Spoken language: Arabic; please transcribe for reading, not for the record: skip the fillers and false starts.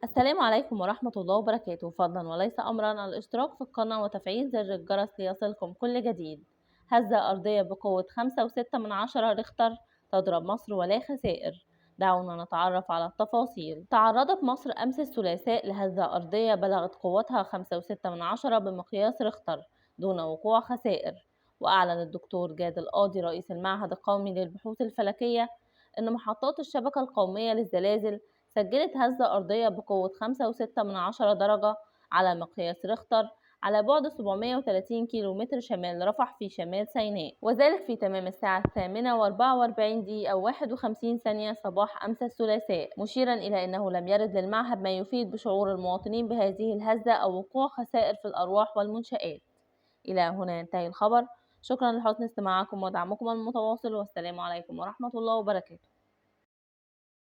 السلام عليكم ورحمة الله وبركاته. فضلا وليس أمرا الاشتراك في القناة وتفعيل زر الجرس ليصلكم كل جديد. هزة أرضية بقوة 5.6 ريختر تضرب مصر ولا خسائر. دعونا نتعرف على التفاصيل. تعرضت مصر أمس الثلاثاء لهزة أرضية بلغت قوتها 5.6 بمقياس ريختر دون وقوع خسائر. وأعلن الدكتور جاد القاضي رئيس المعهد القومي للبحوث الفلكية إن محطات الشبكة القومية للزلازل سجلت هزة أرضية بقوة 5.6 درجة على مقياس ريختر على بعد 730 كيلومتر شمال رفح في شمال سيناء، وذلك في تمام الساعة 8:44 و51 ثانية صباح أمس الثلاثاء، مشيرا إلى أنه لم يرد للمعهد ما يفيد بشعور المواطنين بهذه الهزة أو وقوع خسائر في الأرواح والمنشآت. إلى هنا ينتهي الخبر. شكرا لحسن استماعكم ودعمكم المتواصل، والسلام عليكم ورحمة الله وبركاته.